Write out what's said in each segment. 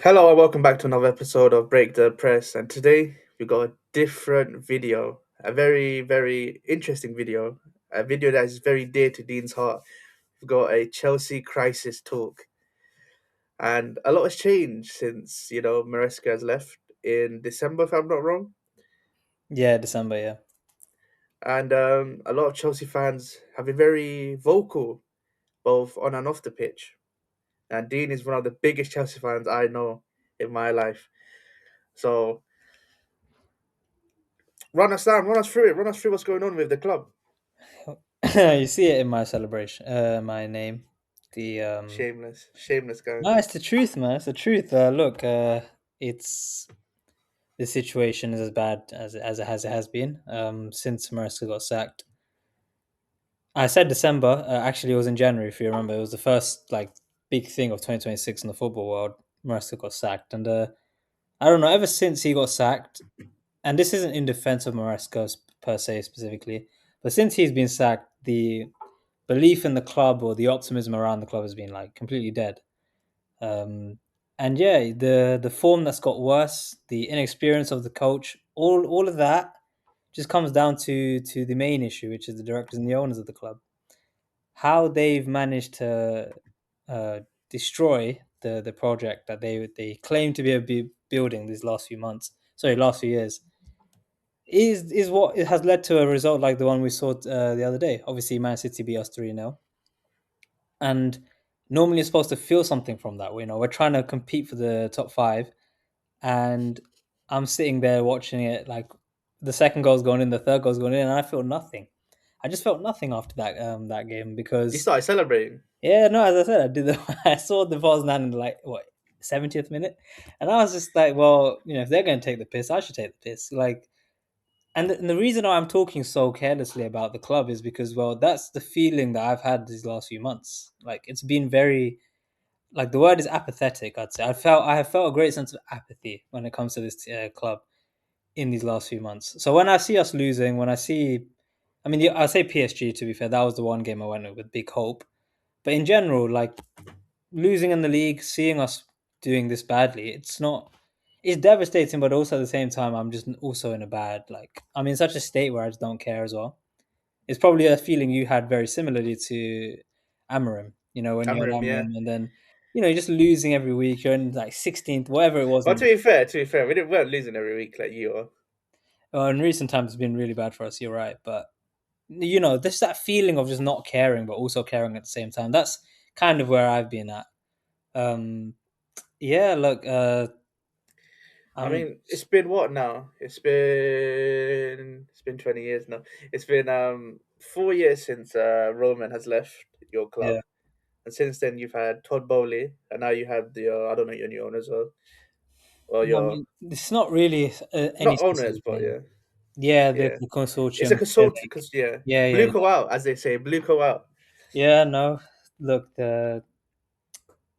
Hello and welcome back to another episode of Break the Press. And today we got a different video, a very, very interesting video, a video that is very dear to Dean's heart. We've got a Chelsea crisis talk, and a lot has changed since Maresca has left in December, if I'm not wrong. Yeah, December, yeah. And a lot of Chelsea fans have been very vocal, both on and off the pitch. And Dean is one of the biggest Chelsea fans I know in my life. So run us through it, run us through what's going on with the club. You see it in my celebration, my name. The Shameless guy. No, it's the truth, man. It's the truth. Look, it's the situation is as bad as it has been since Maresca got sacked. I said December. Actually, it was in January. If you remember, it was the first big thing of 2026 in the football world. Maresca got sacked, and I don't know. Ever since he got sacked, and this isn't in defense of Maresca per se specifically, but since he's been sacked, the belief in the club or the optimism around the club has been like completely dead. Um, and yeah, the form that's got worse, the inexperience of the coach, all of that just comes down to the main issue, which is the directors and the owners of the club. How they've managed to uh, destroy the project that they claim to be building these last few months, sorry, last few years, is what it has led to a result like the one we saw the other day. Obviously, Man City beat us 3-0. And normally you're supposed to feel something from that. We're trying to compete for the top five, and I'm sitting there watching it like the second goal's going in, the third goal's going in, and I feel nothing. I just felt nothing after that game You because started celebrating. yeah, no, as I said, I did I saw the Poznan in like what 70th minute, and I was just like, well, if they're going to take the piss, I should take the piss. Like, and the reason why I'm talking so carelessly about the club is because, well, that's the feeling that I've had these last few months. Like, it's been very, like, the word is apathetic. I'd say I have felt a great sense of apathy when it comes to this club in these last few months. So when I see us losing, when I see, I mean, I say PSG, to be fair, that was the one game I went with big hope. But in general, like, losing in the league, seeing us doing this badly, it's devastating, but also at the same time, I'm just also in a bad, like, I'm in such a state where I just don't care as well. It's probably a feeling you had very similarly to Amarim, when you're Cameroon, in yeah. Amarim, and then, you're just losing every week. You're in like 16th, whatever it was. But to be fair, weren't losing every week like you are. In recent times, it's been really bad for us. You're right. But, there's that feeling of just not caring, but also caring at the same time. That's kind of where I've been at. Um, yeah, look, I I'm mean, it's been what now? It's been 20 years now. It's been 4 years since Roman has left your yeah. club, and since then you've had Todd Bowley, and now you have the I don't know your new owners or No, I your mean, it's not really any not owners, specific but name. yeah, Yeah, the, yeah. the It's a consortium. Yeah, consult because yeah, yeah, yeah, Bluco out as they say, Bluco out. yeah. No, look,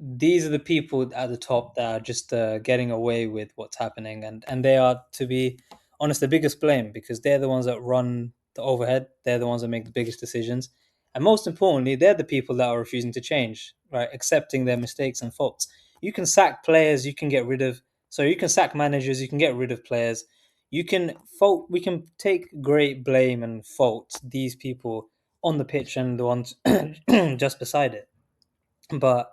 these are the people at the top that are just getting away with what's happening, and they are, to be honest, the biggest blame because they're the ones that run the overhead. They're the ones that make the biggest decisions, and most importantly, they're the people that are refusing to change, right? Accepting their mistakes and faults. You can sack players, you can get rid of. So you can sack managers, you can get rid of players. You can fault. We can take great blame and fault these people on the pitch and the ones just beside it, but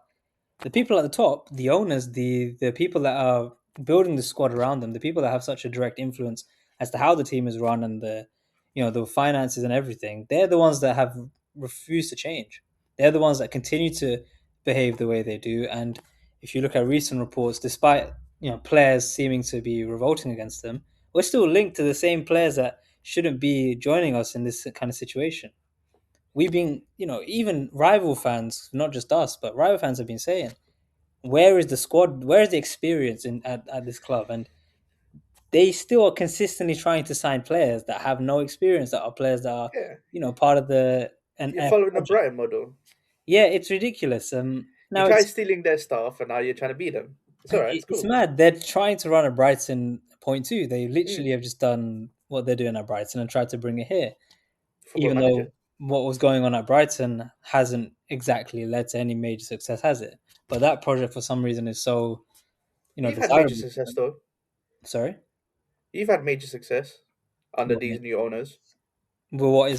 the people at the top, the owners, the people that are building the squad around them, the people that have such a direct influence as to how the team is run and the finances and everything, they're the ones that have refused to change. They're the ones that continue to behave the way they do. And if you look at recent reports, despite players seeming to be revolting against them, we're still linked to the same players that shouldn't be joining us in this kind of situation. We've been, even rival fans, not just us, but rival fans have been saying, where is the squad? Where is the experience at this club? And they still are consistently trying to sign players that have no experience, that are players that are, Yeah, part of the an you're a following the project. Brighton model. Yeah, it's ridiculous. You Now guys stealing their stuff, and now you're trying to beat them. It's all right. It's it's cool. mad. They're trying to run a Brighton point two. They literally Mm. have just done what they're doing at Brighton and tried to bring it here, Football even though manager. what was going on at Brighton hasn't exactly led to any major success, has it? But that project, for some reason, is so. You've had major desirable. success though. Sorry. You've had major success under What these new owners. But what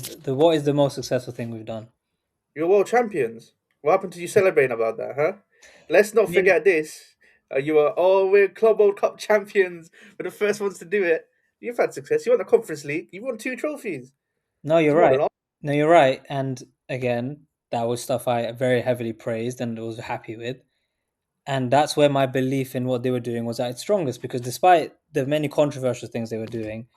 is the most successful thing we've done? You're world champions. What happened to you celebrating about that, huh? Let's not I mean, forget this. You are all we're Club World Cup champions. We're the first ones to do it. You've had success. You won the Conference League. You won two trophies. no, It's you're more right. than all. No, you're right. And again, that was stuff I very heavily praised and was happy with. And that's where my belief in what they were doing was at its strongest because despite the many controversial things they were doing,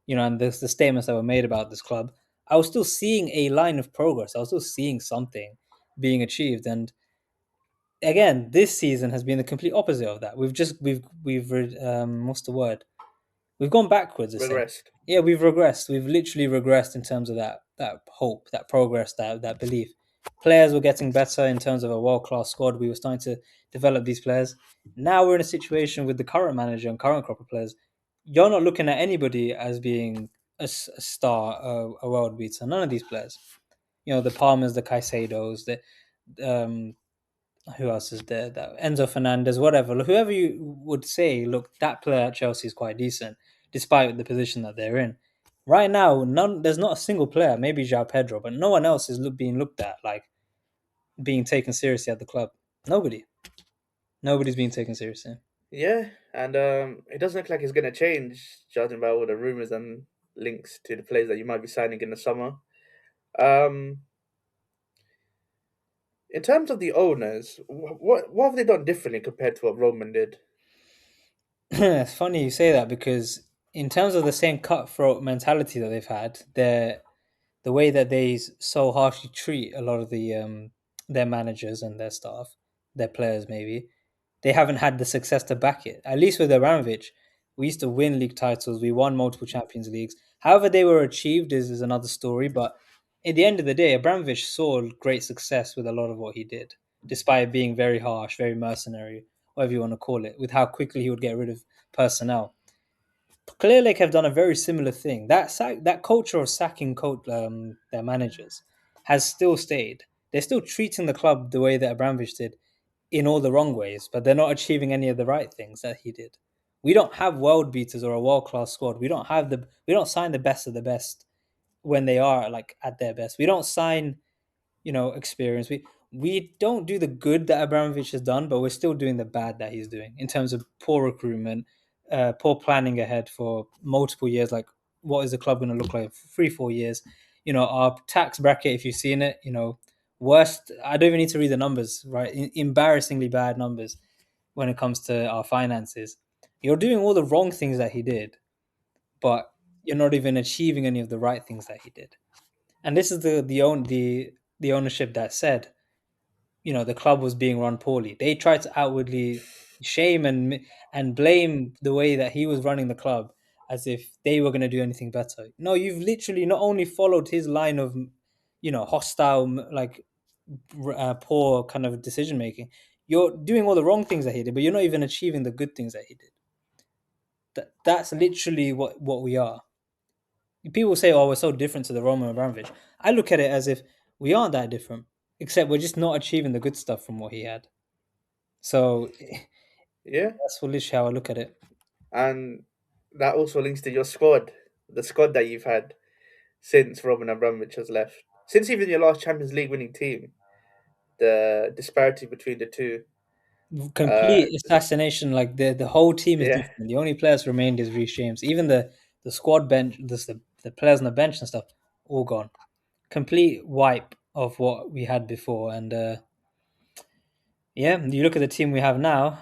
and the statements that were made about this club, I was still seeing a line of progress. I was still seeing something being achieved. And again, this season has been the complete opposite of that. What's the word? We've gone backwards essentially. Regressed. Yeah, we've regressed. We've literally regressed in terms of that hope, that progress, that belief. Players were getting better in terms of a world class squad. We were starting to develop these players. Now we're in a situation with the current manager and current crop of players. You're not looking at anybody as being a star, a world beater. None of these players. The Palmers, the Caicedos, the um, who else is there? That Enzo Fernandez, whatever, whoever you would say, look, that player at Chelsea is quite decent, despite the position that they're in. Right now, none. There's not a single player, maybe João Pedro, but no one else is being looked at like being taken seriously at the club. Nobody, nobody's being taken seriously. Yeah, and it doesn't look like it's going to change, judging by all the rumors and links to the players that you might be signing in the summer. Um, in terms of the owners, what have they done differently compared to what Roman did? It's funny you say that because in terms of the same cutthroat mentality that they've had, the way that they so harshly treat a lot of their managers and their staff, their players maybe, they haven't had the success to back it. At least with Abramovich, we used to win league titles, we won multiple Champions Leagues. However, they were achieved is another story. But at the end of the day, Abramovich saw great success with a lot of what he did, despite being very harsh, very mercenary, whatever you want to call it, with how quickly he would get rid of personnel. Clear Lake have done a very similar thing. That culture of sacking their managers has still stayed. They're still treating the club the way that Abramovich did, in all the wrong ways, but they're not achieving any of the right things that he did. We don't have world beaters or a world class squad. We don't sign the best of the best when they are like at their best. We don't sign experience. We don't do the good that Abramovich has done, but we're still doing the bad that he's doing in terms of poor recruitment, poor planning ahead for multiple years. Like, what is the club going to look like for 3, 4 years? Our tax bracket, if you've seen it, worst. I don't even need to read the numbers, right? Embarrassingly bad numbers when it comes to our finances. You're doing all the wrong things that he did, but you're not even achieving any of the right things that he did. And this is the ownership that said, the club was being run poorly. They tried to outwardly shame and blame the way that he was running the club as if they were going to do anything better. No, you've literally not only followed his line of, hostile, like poor kind of decision making. You're doing all the wrong things that he did, but you're not even achieving the good things that he did. That's literally what we are. People say, "Oh, we're so different to the Roman Abramovich." I look at it as if we aren't that different, except we're just not achieving the good stuff from what he had. So Yeah, that's literally how I look at it. and that also links to your squad, the squad that you've had since Roman Abramovich has left. Since even your last Champions League winning team, the disparity between the two. Uh, Complete assassination. Like the whole team is yeah, different. The only players remained is Reece James. Even the squad bench, the players on the bench and stuff, all gone. Complete wipe of what we had before. And yeah, you look at the team we have now.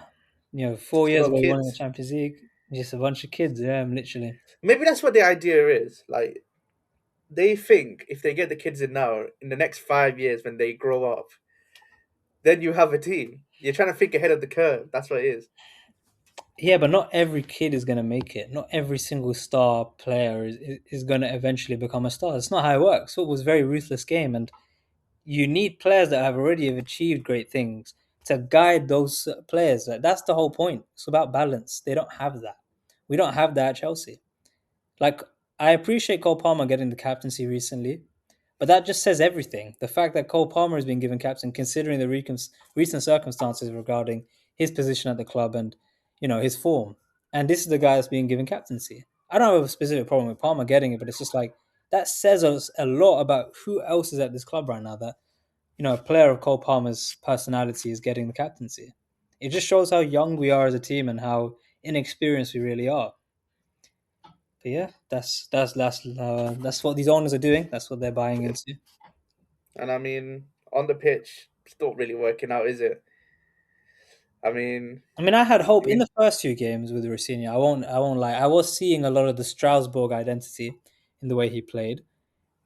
4 years full of ago we won the kids. Champions League. Just a bunch of kids. Yeah, literally. Maybe that's what the idea is. Like they think if they get the kids in now, in the next 5 years when they grow up, then you have a team. You're trying to think ahead of the curve. That's what it is. Yeah, but not every kid is going to make it. Not every single star player is going to eventually become a star. It's not how it works. Football's a very ruthless game, and you need players that have already achieved great things to guide those players. That's the whole point. It's about balance. They don't have that. We don't have that at Chelsea. Like, I appreciate Cole Palmer getting the captaincy recently, but that just says everything. The fact that Cole Palmer has been given captain, considering the recent circumstances regarding his position at the club and his form. And this is the guy that's being given captaincy. I don't have a specific problem with Palmer getting it, but it's just like that says us a lot about who else is at this club right now. That a player of Cole Palmer's personality is getting the captaincy. It just shows how young we are as a team and how inexperienced we really are. But yeah, that's what these owners are doing. That's what they're buying into. And I mean, on the pitch, it's not really working out, is it? I mean, I mean, I had hope in we, the first few games with Rossini. I won't lie. I was seeing a lot of the Strasbourg identity in the way he played,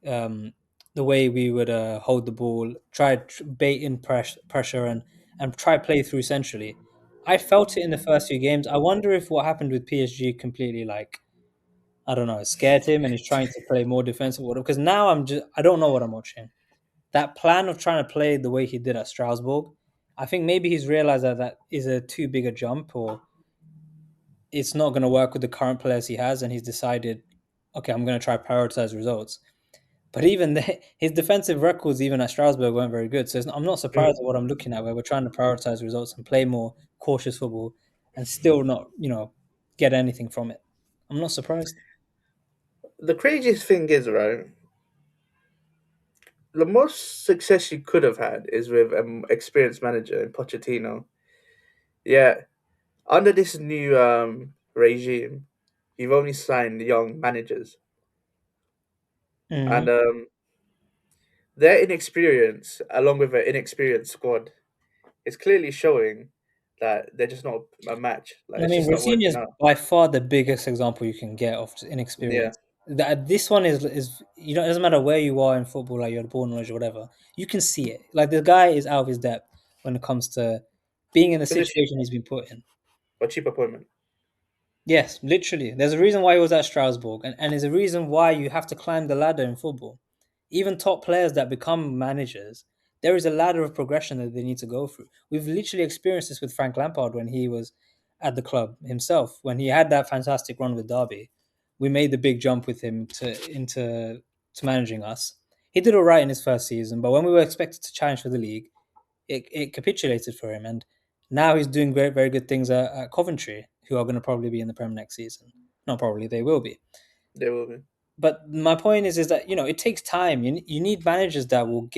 um, the way we would hold the ball, try bait in pressure, and try play through centrally. I felt it in the first few games. I wonder if what happened with PSG completely, like, I don't know, scared him and he's trying to play more defensive order. Because now I don't know what I'm watching. That plan of trying to play the way he did at Strasbourg, I think maybe he's realized that that is a too big a jump, or it's not going to work with the current players he has, and he's decided, okay, I'm going to try prioritize results. But even his defensive records, even at Strasbourg, weren't very good. So I'm not surprised mm, at what I'm looking at, where we're trying to prioritize results and play more cautious football, and still not, get anything from it. I'm not surprised. the craziest thing is, right, the most success you could have had is with an experienced manager in Pochettino. Yeah, under this new regime, you've only signed young managers, and Hmm. their inexperience, along with an inexperienced squad, is clearly showing that they're just not a match. Like I it's mean, just not Rossini working is out. by far the biggest example you can get of Yeah, inexperience. That this one is it doesn't matter where you are in football, like you're born knowledge or whatever, you can see it. Like the guy is out of his depth when it comes to being in the it's a cheap, situation he's been put in. a cheap appointment. Yes, literally. There's a reason why he was at Strasbourg, and there's a reason why you have to climb the ladder in football. Even top players that become managers, there is a ladder of progression that they need to go through. We've literally experienced this with Frank Lampard when he was at the club himself, when he had that fantastic run with Derby. We made the big jump with him to managing us. He did all right in his first season, but when we were expected to challenge for the league, it capitulated for him. And now he's doing very, very good things at Coventry, who are going to probably be in the Prem next season. Not probably, they will be. They will be. But my point is that it takes time. You need managers that will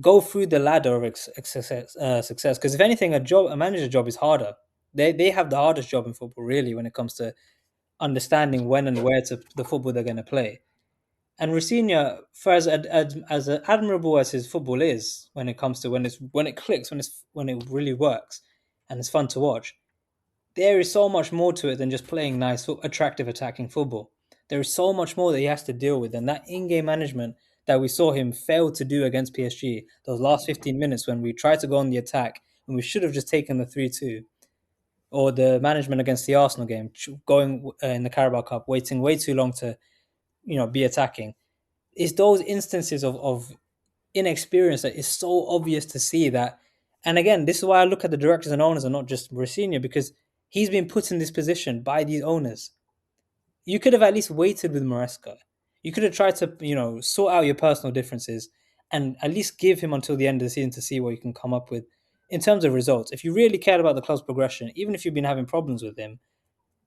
go through the ladder of success. Because if anything, a manager job is harder. They have the hardest job in football, really, when it comes to understanding when and where to the football they're going to play. And Rafinha, for as admirable as his football is, when it comes to when it clicks, when it really works, and it's fun to watch, there is so much more to it than just playing nice, attractive attacking football. There is so much more that he has to deal with, and that in-game management that we saw him fail to do against PSG, those last 15 minutes when we tried to go on the attack and we should have just taken the 3-2, or the management against the Arsenal game, going in the Carabao Cup, waiting way too long to be attacking. It's those instances of inexperience that is so obvious to see that. And again, this is why I look at the directors and owners and not just Mourinho, because he's been put in this position by these owners. You could have at least waited with Maresca. You could have tried to, sort out your personal differences and at least give him until the end of the season to see what you can come up with in terms of results. If you really cared about the club's progression, even if you've been having problems with him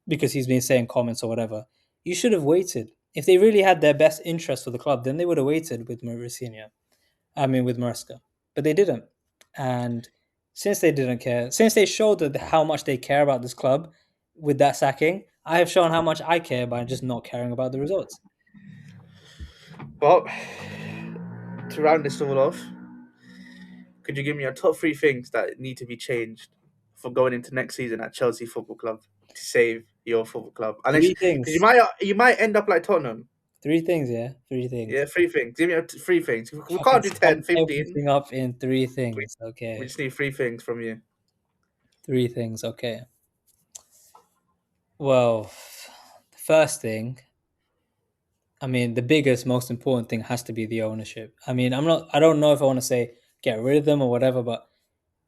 because he's been saying comments or whatever, you should have waited. If they really had their best interest for the club, then they would have waited with Mourinho. I mean, with Mariska, but they didn't. And since they didn't care, since they showed that how much they care about this club with that sacking, I have shown how much I care by just not caring about the results. But to round this all off, could you give me your top three things that need to be changed for going into next season at Chelsea Football Club to save your football club? Unless Three because things. you might end up like Tottenham. Three things, yeah. Three things. Yeah, three things. Give me three things. We I can can't do sum 10, 15. everything up in three We, things. we Okay. just need three things from you. Three things. Okay. Well, the first thing, I mean, the biggest, most important thing has to be the ownership. I mean, I don't know if I want to say get rid of them or whatever, but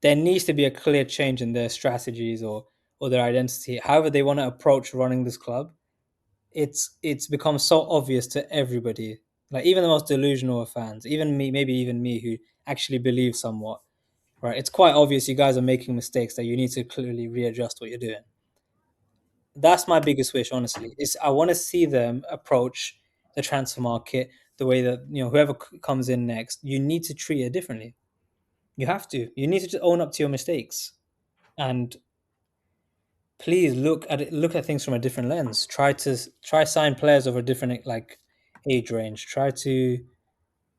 there needs to be a clear change in their strategies or their identity. However, they want to approach running this club. It's become so obvious to everybody, like even the most delusional of fans, even me, maybe even me, who actually believe somewhat. right? It's quite obvious you guys are making mistakes that you need to clearly readjust what you're doing. That's my biggest wish, honestly. Is I want to see them approach the transfer market the way that whoever comes in next. You need to treat it differently. You have to. You need to just own up to your mistakes and please look at things from a different lens. Try sign players of a different like age range. Try to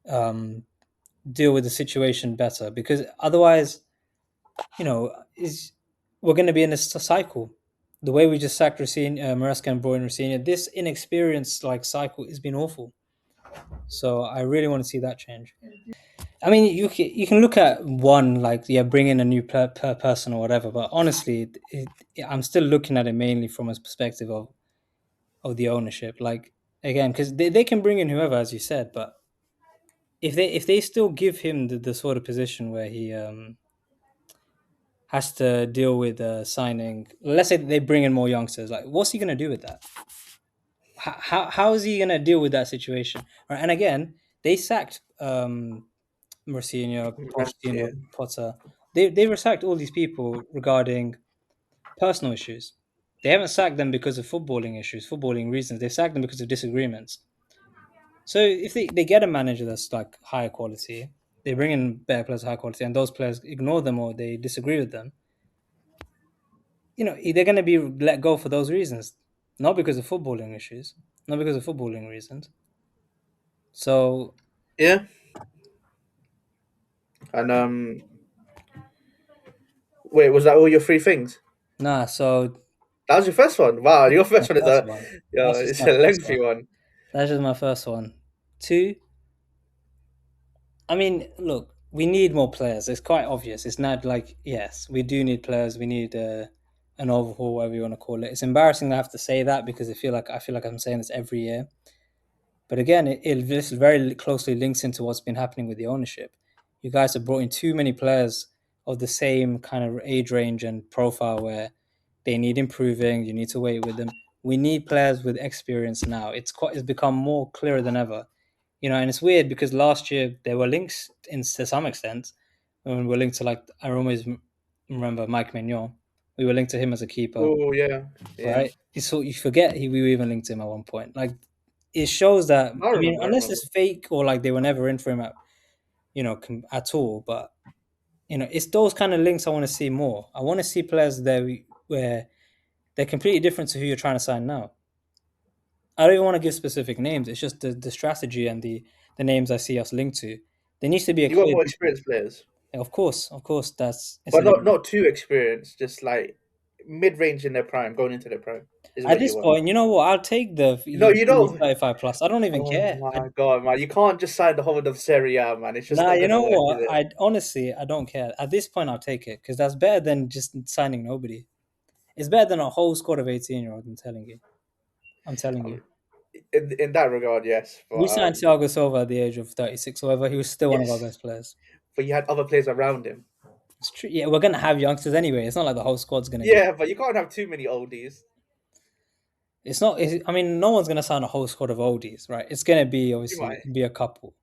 um, deal with the situation better because otherwise, is we're going to be in this cycle. The way we just sacked Maresca and brought in Rosina, this inexperienced like cycle has been awful. So I really want to see that change. I mean, you can look at one like bring in a new person or whatever, but honestly, I'm still looking at it mainly from a perspective of the ownership. Like again, because they can bring in whoever, as you said, but if they still give him the sort of position where he has to deal with signing, let's say they bring in more youngsters, like what's he gonna do with that? How is he gonna deal with that situation? Right, and again, they sacked Mourinho, Yeah. Pochettino, Potter. They sacked all these people regarding personal issues. They haven't sacked them because of footballing issues, footballing reasons. They've sacked them because of disagreements. So if they get a manager that's like higher quality, they bring in better players of high quality, and those players ignore them or they disagree with them, they're going to be let go for those reasons, not because of footballing issues, not because of footballing reasons. So, Yeah. And wait, was that all your three things? nah, so That was your first one. Wow, your my first one is first a one. yeah, That's just it's my a first lengthy one. one. That's just my first one. Two, I mean, look, we need more players. It's quite obvious. It's not like, yes, we do need players. We need an overhaul, whatever you want to call it. It's embarrassing to have to say that because I feel like I'm saying this every year. But again, it this very closely links into what's been happening with the ownership. You guys have brought in too many players of the same kind of age range and profile where they need improving. You need to wait with them. We need players with experience now. It's become more clearer than ever. And it's weird because last year there were links to some extent. When we were linked to like I always remember Mike Mignon. We were linked to him as a keeper, Oh yeah, yeah. right? So you forget we were even linked to him at one point. Like it shows that I I mean, remember. I unless remember. it's fake or like they were never in for him at all. But it's those kind of links I want to see more. I want to see players there where they're completely different to who you're trying to sign now. I don't even want to give specific names. It's just the strategy and the names I see us linked to. There needs to be a You got clear more difference. experienced players, Of course, that's it's but not inevitable. not too experienced. Just like mid range in their prime, going into their prime is At what you this want. point, you know what? I'll take the No, you fully don't. 35 plus. I don't even Oh care. my god, man! You can't just sign the whole of Serie A, man. It's just Nah, not you gonna know work, is what? it? I honestly I don't care. At this point, I'll take it because that's better than just signing nobody. It's better than a whole squad of 18-year-olds. I'm telling you. I'm telling I you. mean, in that regard, yes, We but signed Thiago Silva at the age of 36. However, he was still one of our yes, best players. but you had other players around him. It's true. Yeah, we're gonna have youngsters anyway. It's not like the whole squad's gonna be. Yeah, but you can't have too many oldies. It's not. I mean, no one's gonna sign a whole squad of oldies, right? It's gonna be You obviously might be a couple.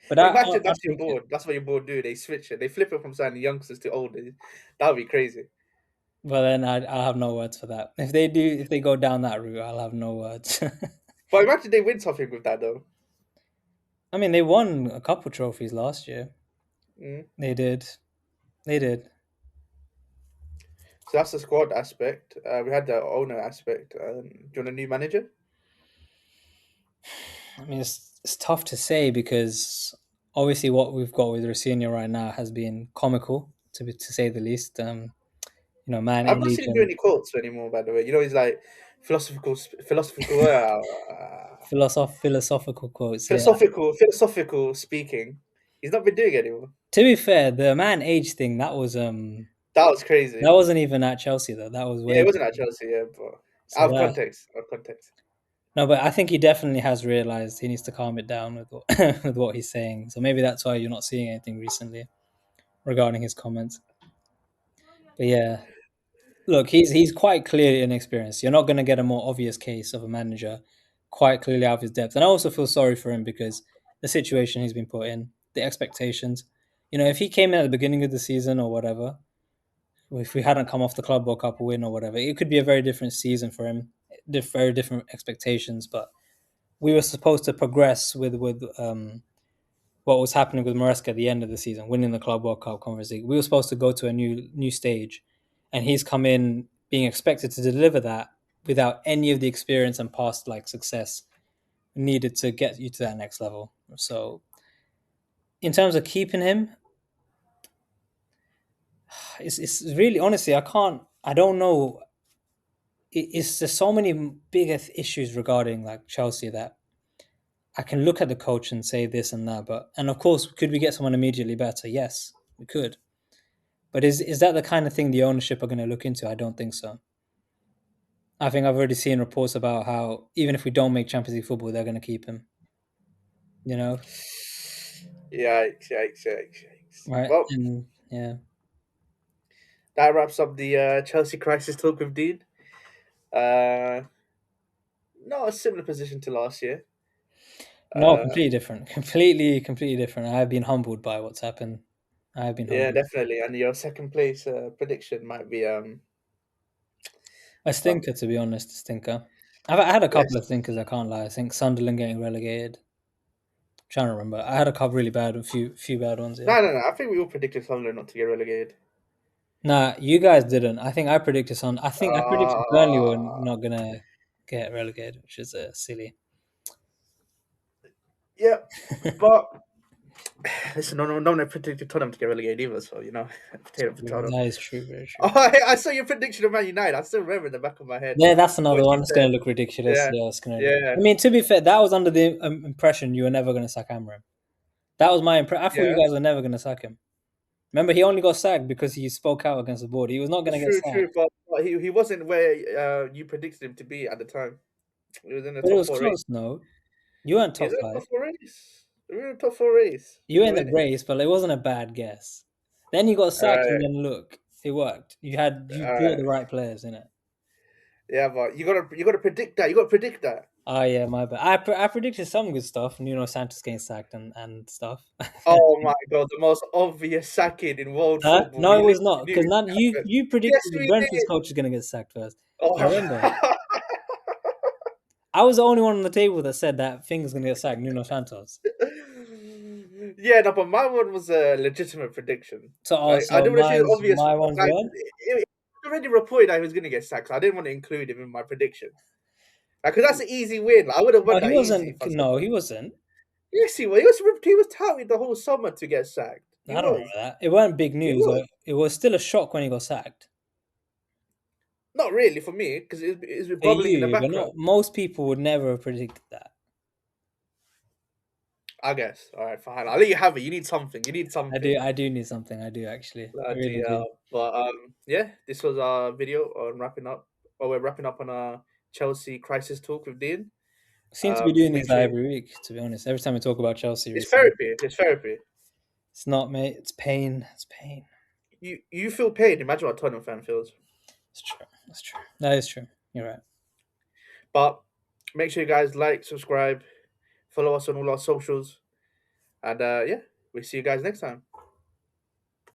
But imagine I'll that's your take it. board. That's what your board do. They switch it. They flip it from signing youngsters to oldies. That would be crazy. But then I'll have no words for that. If they go down that route, I'll have no words. But imagine they win something with that though. I mean, they won a couple trophies last year. Mm. They did. They did. So that's the squad aspect. We had the owner aspect. Do you want a new manager? I mean, it's tough to say because obviously what we've got with Rossini right now has been comical to say the least. Man I've not age seen him do and any quotes anymore. By the way, he's like philosophical, philosophical quotes. Yeah. philosophical speaking. He's not been doing it anymore. To be fair, the man age thing That was that crazy. wasn't even at Chelsea though. That was Yeah, way it wasn't at before. Chelsea. Yeah, but So that out of context. no, but I think he definitely has realized he needs to calm it down with what, with what he's saying. So maybe that's why you're not seeing anything recently regarding his comments. But yeah, look, he's quite clearly inexperienced. You're not going to get a more obvious case of a manager quite clearly out of his depth. And I also feel sorry for him because the situation he's been put in, the expectations. You know, if he came in at the beginning of the season or whatever, if we hadn't come off the Club World Cup win or whatever, it could be a very different season for him. Very different expectations, but we were supposed to progress with what was happening with Maresca at the end of the season, winning the Club World Cup Conference League. We were supposed to go to a new stage, and he's come in being expected to deliver that without any of the experience and past like success needed to get you to that next level. So, in terms of keeping him, it's really honestly I don't know. It's there's so many bigger issues regarding like Chelsea that I can look at the coach and say this and that, but and of course, could we get someone immediately better? Yes, we could. But is that the kind of thing the ownership are going to look into? I don't think so. I think I've already seen reports about how even if we don't make Champions League football, they're going to keep him. You know, Yikes! Yikes! Yikes! Yikes! right? Well, And yeah, that wraps up the Chelsea crisis talk with Dean. Uh, Not a similar position to last year. no, Uh, completely different, completely different. I have been humbled by what's happened. I have been yeah, humbled. definitely. And your second place prediction might be A some stinker, to be honest, a stinker. I had a couple yes. of stinkers. I can't lie. I think Sunderland getting relegated. Trying to remember. I had a couple really bad, a few bad ones. Yeah. No, no, no. I think we all predicted Sunderland not to get relegated. Nah, you guys didn't. I think I predicted some. I think I predicted Burnley were Uh, not gonna get relegated, which is silly. yeah, but listen, no one predicted Tottenham to get relegated either. So potato potato. That is true. Very Oh, true. I saw your prediction of Man United. I still remember in the back of my head Yeah, that's what another you one. It's said. gonna look ridiculous. Yeah, Yeah, it's gonna look. yeah, I mean, to be fair, that was under the impression you were never gonna sack Amram. That was my impression. I thought you yeah. guys were never gonna sack him. Remember, he only got sacked because he spoke out against the board. He was not gonna It's get true, true. sacked. But he wasn't where you predicted him to be at the time. He was in the But it top was four race. close. No, you weren't He was top in the five. top four race. We were in the top four race You were to in the win it. race, but it wasn't a bad guess. Then you got All sacked, and right, then look, it worked. You all bought right. the right players in it. Yeah, but you gotta predict that. You gotta predict that. Oh yeah, my bad. I predicted some good stuff. You know, Santos getting sacked and stuff. Oh my god, the most obvious sacking in world Huh? football. No, We it literally was not knew because it none. would You happen. you predicted Yes, the we Brentford's did. coach is gonna get sacked first. I remember. Oh. I was the only one on the table that said that thing's gonna get sacked. Nuno Santos. Yeah, no, but my one was a legitimate prediction, So right? I also didn't want to say the obvious my one. ones Like, won. it already reported that he was going to get sacked, so I didn't want to include him in my prediction. Like, because that's an easy win. Like, I would have No, won he that easy wasn't. if I said No, that. he wasn't. Yes, he was. He was touted the whole summer to get sacked. He I don't remember was. that. It weren't big He news. was. It was still a shock when he got sacked. Not really for me, because it was For bubbling in the you, but background. not most people would never have predicted that. I guess. All right, fine. I'll let you have it. You need something. You need I do. something. I do need something. I do actually. I Bloody really do. hell. But yeah, this was our video on wrapping up. Well, we're wrapping up on our Chelsea crisis talk with Dean. Seem to be doing Make these sure like every week. To be honest, every time we talk about Chelsea it's recently, therapy. It's therapy. it's not mate. It's pain. It's pain. You feel pain. Imagine what a Tottenham fan feels. It's true. That's true. That is true. You're right. But make sure you guys like, subscribe, follow us on all our socials, and yeah, we'll see you guys next time.